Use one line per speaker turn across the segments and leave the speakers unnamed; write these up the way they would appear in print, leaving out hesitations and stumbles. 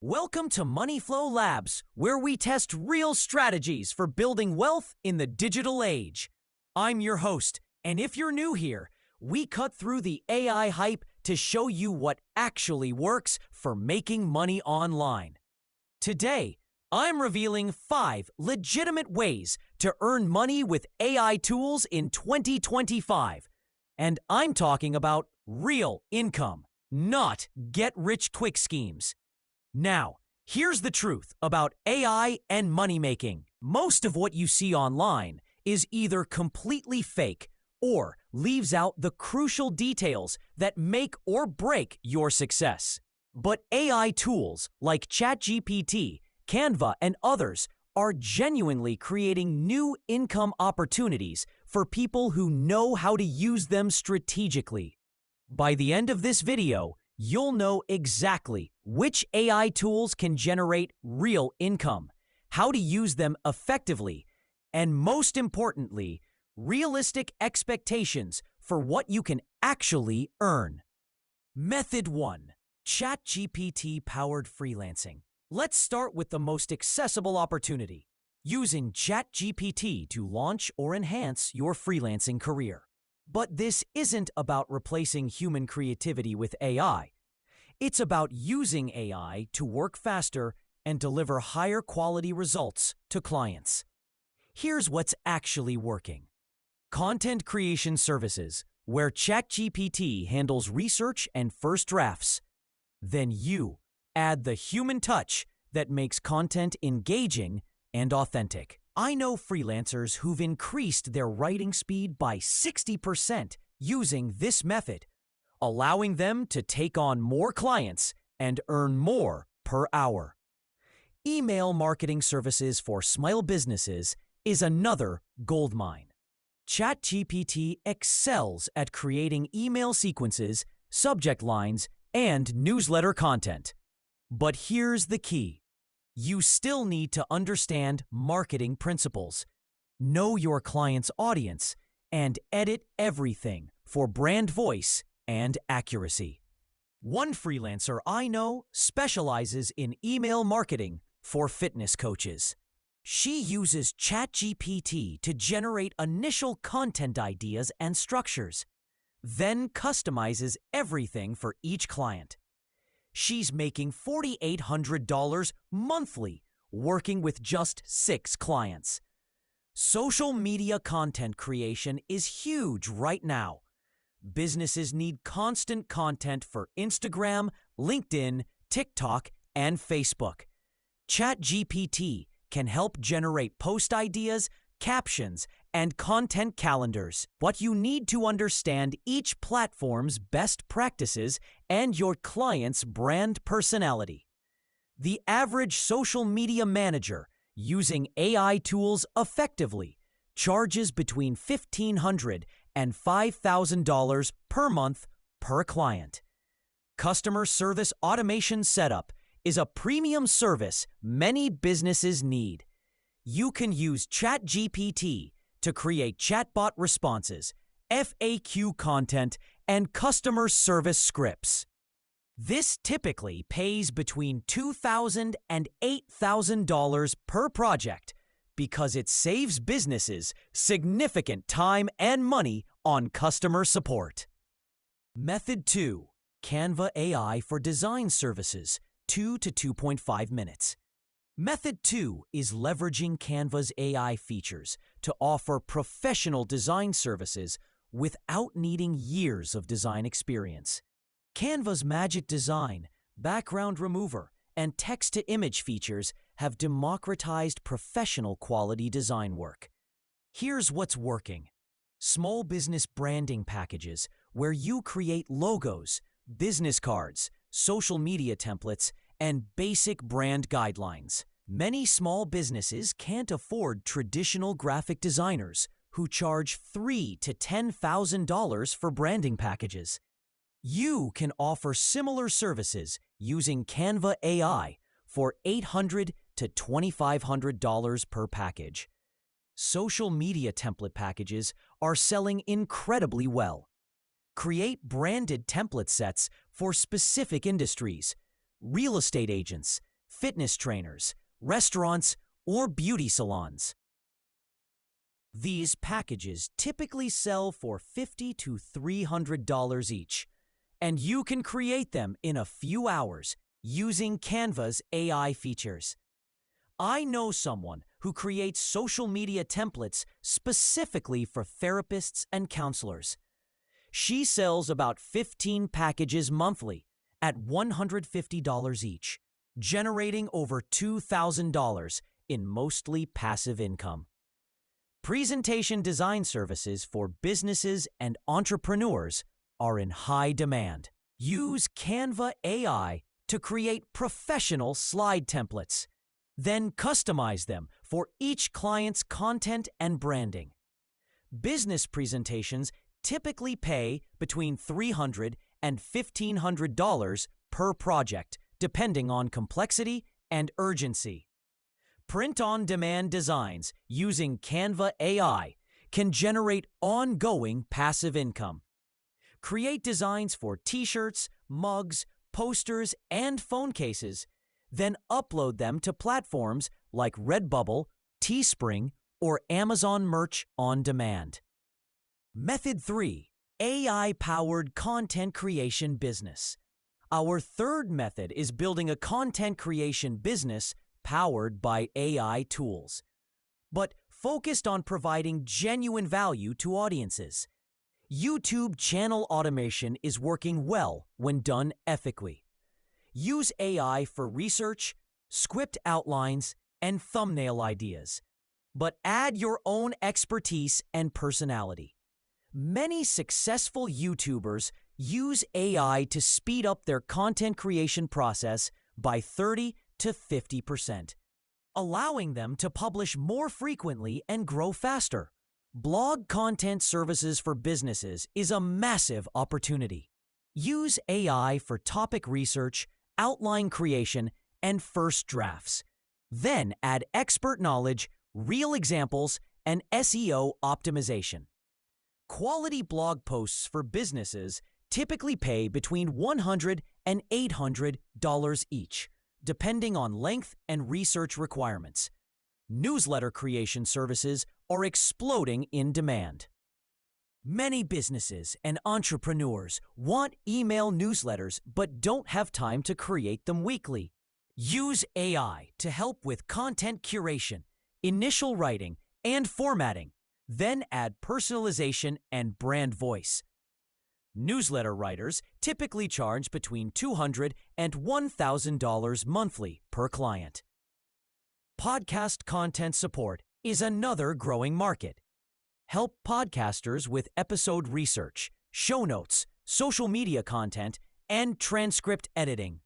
Welcome to Money Flow Labs, where we test real strategies for building wealth in the digital age. I'm your host, and if you're new here, we cut through the AI hype to show you what actually works for making money online. Today, I'm revealing 5 legitimate ways to earn money with AI tools in 2025. And I'm talking about real income, not get-rich-quick schemes. Now, here's the truth about AI and money making. Most of what you see online is either completely fake or leaves out the crucial details that make or break your success. But AI tools like ChatGPT, Canva, and others are genuinely creating new income opportunities for people who know how to use them strategically. By the end of this video, you'll know exactly which AI tools can generate real income, how to use them effectively, and most importantly, realistic expectations for what you can actually earn. Method 1. ChatGPT-powered freelancing. Let's start with the most accessible opportunity, using ChatGPT to launch or enhance your freelancing career. But this isn't about replacing human creativity with AI. It's about using AI to work faster and deliver higher quality results to clients. Here's what's actually working. Content creation services, where ChatGPT handles research and first drafts. Then you add the human touch that makes content engaging and authentic. I know freelancers who've increased their writing speed by 60% using this method, allowing them to take on more clients and earn more per hour. Email marketing services for small businesses is another goldmine. ChatGPT excels at creating email sequences, subject lines, and newsletter content. But here's the key. You still need to understand marketing principles, know your client's audience, and edit everything for brand voice and accuracy. One freelancer I know specializes in email marketing for fitness coaches. She uses ChatGPT to generate initial content ideas and structures, then customizes everything for each client. She's making $4,800 monthly, working with just 6 clients. Social media content creation is huge right now. Businesses need constant content for Instagram, LinkedIn, TikTok, and Facebook. ChatGPT can help generate post ideas, captions, and content calendars. But you need to understand each platform's best practices and your client's brand personality. The average social media manager using AI tools effectively charges between $1,500 and $5,000 per month per client. Customer service automation setup is a premium service many businesses need. You can use ChatGPT to create chatbot responses, FAQ content, and customer service scripts. This typically pays between $2,000 and $8,000 per project because it saves businesses significant time and money on customer support. Method 2. Canva AI for design services, 2 to 2.5 minutes. Method 2 is leveraging Canva's AI features to offer professional design services without needing years of design experience. Canva's magic design, background remover, and text-to-image features have democratized professional quality design work. Here's what's working. Small business branding packages where you create logos, business cards, social media templates, and basic brand guidelines. Many small businesses can't afford traditional graphic designers who charge $3,000 to $10,000 for branding packages. You can offer similar services using Canva AI for $800 to $2,500 per package. Social media template packages are selling incredibly well. Create branded template sets for specific industries, real estate agents, fitness trainers, restaurants, or beauty salons. These packages typically sell for $50 to $300 each, and you can create them in a few hours using Canva's AI features. I know someone who creates social media templates specifically for therapists and counselors. She sells about 15 packages monthly at $150 each, generating over $2,000 in mostly passive income. Presentation design services for businesses and entrepreneurs are in high demand. Use Canva AI to create professional slide templates, then customize them for each client's content and branding. Business presentations typically pay between $300 and $1,500 per project, depending on complexity and urgency. Print-on-demand designs using Canva AI can generate ongoing passive income. Create designs for t-shirts, mugs, posters, and phone cases, then upload them to platforms like Redbubble, Teespring, or Amazon Merch on Demand. Method 3. AI-powered content creation business. Our third method is building a content creation business powered by AI tools, but focused on providing genuine value to audiences. YouTube channel automation is working well when done ethically. Use AI for research, script outlines, and thumbnail ideas, but add your own expertise and personality. Many successful YouTubers use AI to speed up their content creation process by 30 to 50%, allowing them to publish more frequently and grow faster. Blog content services for businesses is a massive opportunity. Use AI for topic research, outline creation, and first drafts. Then add expert knowledge, real examples, and SEO optimization. Quality blog posts for businesses typically pay between $100 and $800 each, depending on length and research requirements. Newsletter creation services are exploding in demand. Many businesses and entrepreneurs want email newsletters but don't have time to create them weekly. Use AI to help with content curation, initial writing, and formatting, then add personalization and brand voice. Newsletter writers typically charge between $200 and $1,000 monthly per client. Podcast content support is another growing market. Help podcasters with episode research, show notes, social media content, and transcript editing.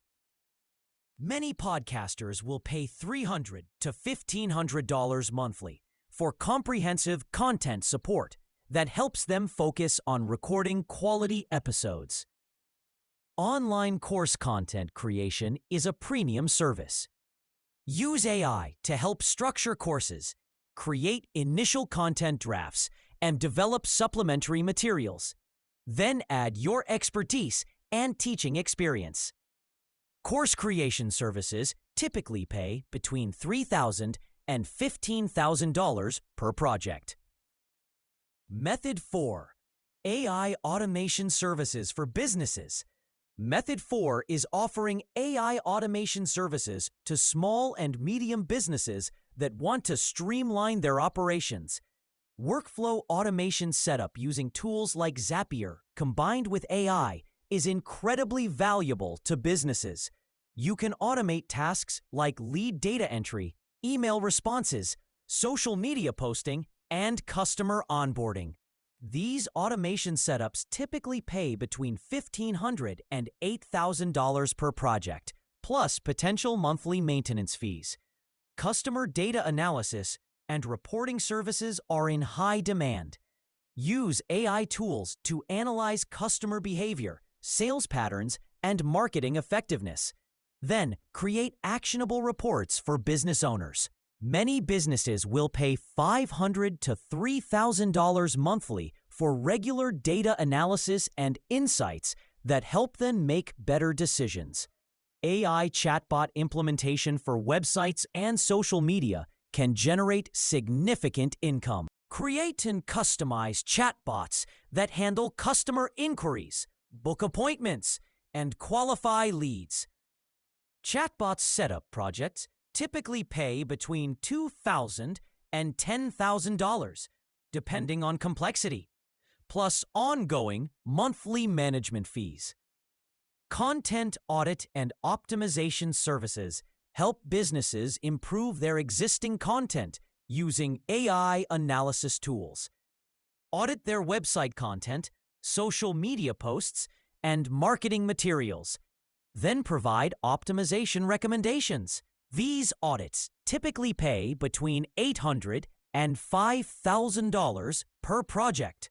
Many podcasters will pay $300 to $1,500 monthly for comprehensive content support that helps them focus on recording quality episodes. Online course content creation is a premium service. Use AI to help structure courses, create initial content drafts, and develop supplementary materials. Then add your expertise and teaching experience. Course creation services typically pay between $3,000 and $15,000 per project. Method 4. AI automation services for businesses. Method 4 is offering AI automation services to small and medium businesses that want to streamline their operations. Workflow automation setup using tools like Zapier combined with AI is incredibly valuable to businesses. You can automate tasks like lead data entry, email responses, social media posting, and customer onboarding. These automation setups typically pay between $1,500 and $8,000 per project, plus potential monthly maintenance fees. Customer data analysis and reporting services are in high demand. Use AI tools to analyze customer behavior, sales patterns, and marketing effectiveness. Then, create actionable reports for business owners. Many businesses will pay $500 to $3,000 monthly for regular data analysis and insights that help them make better decisions. AI chatbot implementation for websites and social media can generate significant income. Create and customize chatbots that handle customer inquiries, book appointments, and qualify leads. Chatbot setup projects typically pay between $2,000 and $10,000, depending on complexity, plus ongoing monthly management fees. Content audit and optimization services help businesses improve their existing content using AI analysis tools. Audit their website content, social media posts, and marketing materials. Then provide optimization recommendations. These audits typically pay between $800 and $5,000 per project.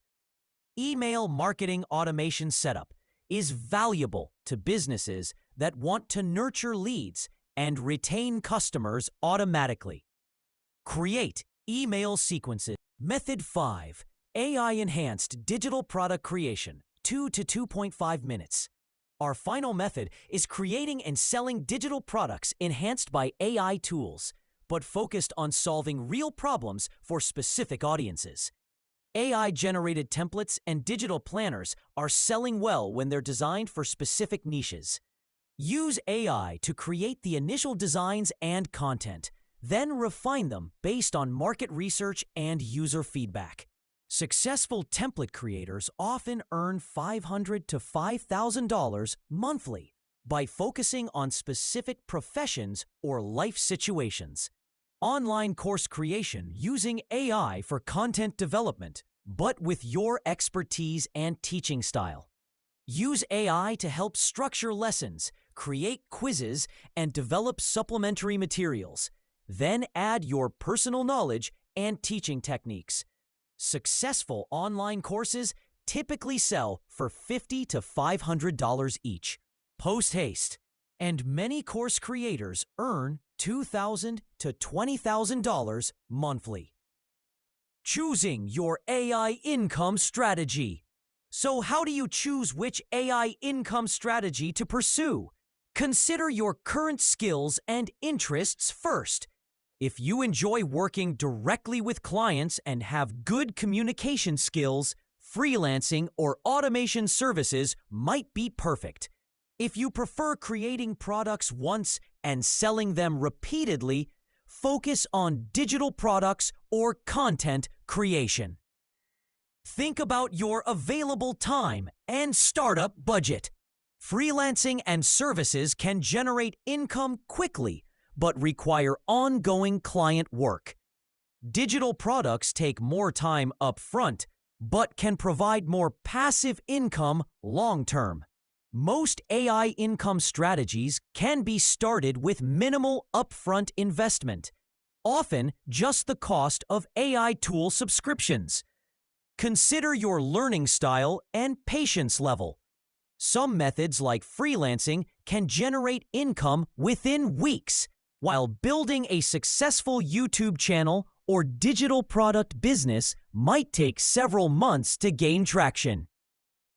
Email marketing automation setup is valuable to businesses that want to nurture leads and retain customers automatically. Create email sequences. Method 5. AI-enhanced digital product creation, 2 to 2.5 minutes. Our final method is creating and selling digital products enhanced by AI tools, but focused on solving real problems for specific audiences. AI-generated templates and digital planners are selling well when they're designed for specific niches. Use AI to create the initial designs and content, then refine them based on market research and user feedback. Successful template creators often earn $500 to $5,000 monthly by focusing on specific professions or life situations. Online course creation using AI for content development, but with your expertise and teaching style. Use AI to help structure lessons, create quizzes, and develop supplementary materials. Then add your personal knowledge and teaching techniques. Successful online courses typically sell for $50 to $500 each. Post-haste, and many course creators earn $2,000 to $20,000 monthly. Choosing your AI income strategy. So how do you choose which AI income strategy to pursue? Consider your current skills and interests first. If you enjoy working directly with clients and have good communication skills, freelancing or automation services might be perfect. If you prefer creating products once and selling them repeatedly, focus on digital products or content creation. Think about your available time and startup budget. Freelancing and services can generate income quickly, but require ongoing client work. Digital products take more time up front, but can provide more passive income long-term. Most AI income strategies can be started with minimal upfront investment, often just the cost of AI tool subscriptions. Consider your learning style and patience level. Some methods like freelancing can generate income within weeks, while building a successful YouTube channel or digital product business might take several months to gain traction.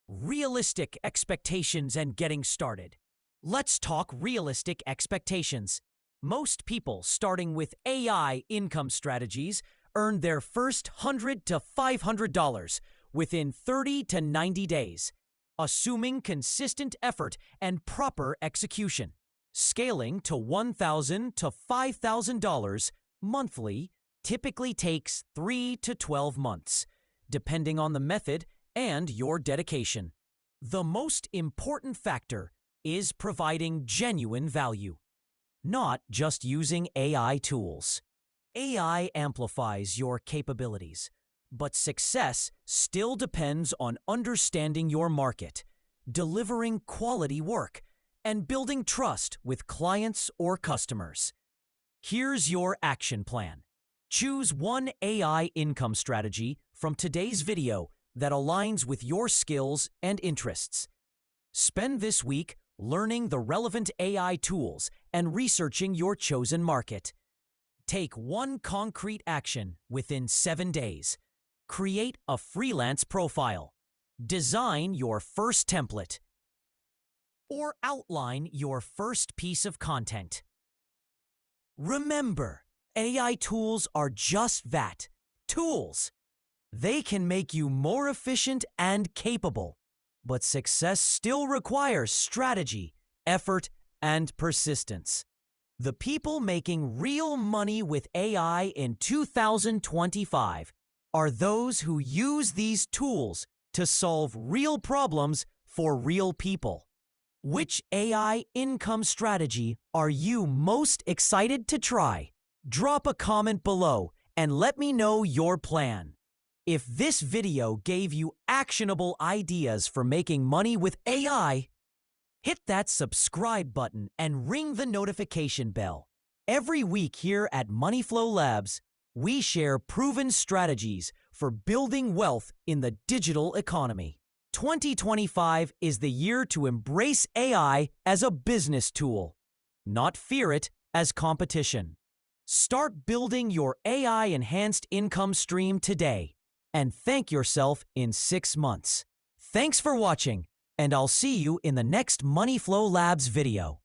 Realistic expectations and getting started. Let's talk realistic expectations. Most people starting with AI income strategies earn their first $100 to $500 within 30 to 90 days, assuming consistent effort and proper execution. Scaling to $1,000 to $5,000 monthly typically takes 3 to 12 months, depending on the method and your dedication. The most important factor is providing genuine value, not just using AI tools. AI amplifies your capabilities, but success still depends on understanding your market, delivering quality work, and building trust with clients or customers. Here's your action plan. Choose one AI income strategy from today's video that aligns with your skills and interests. Spend this week learning the relevant AI tools and researching your chosen market. Take one concrete action within 7 days. Create a freelance profile. Design your first template. or outline your first piece of content. Remember, AI tools are just that, tools. They can make you more efficient and capable, but success still requires strategy, effort, and persistence. The people making real money with AI in 2025 are those who use these tools to solve real problems for real people. Which AI income strategy are you most excited to try? Drop a comment below and let me know your plan. If this video gave you actionable ideas for making money with AI, hit that subscribe button and ring the notification bell. Every week here at Moneyflow Labs, we share proven strategies for building wealth in the digital economy. 2025 is the year to embrace AI as a business tool, not fear it as competition. Start building your AI-enhanced income stream today and thank yourself in 6 months. Thanks for watching, and I'll see you in the next Moneyflow Labs video.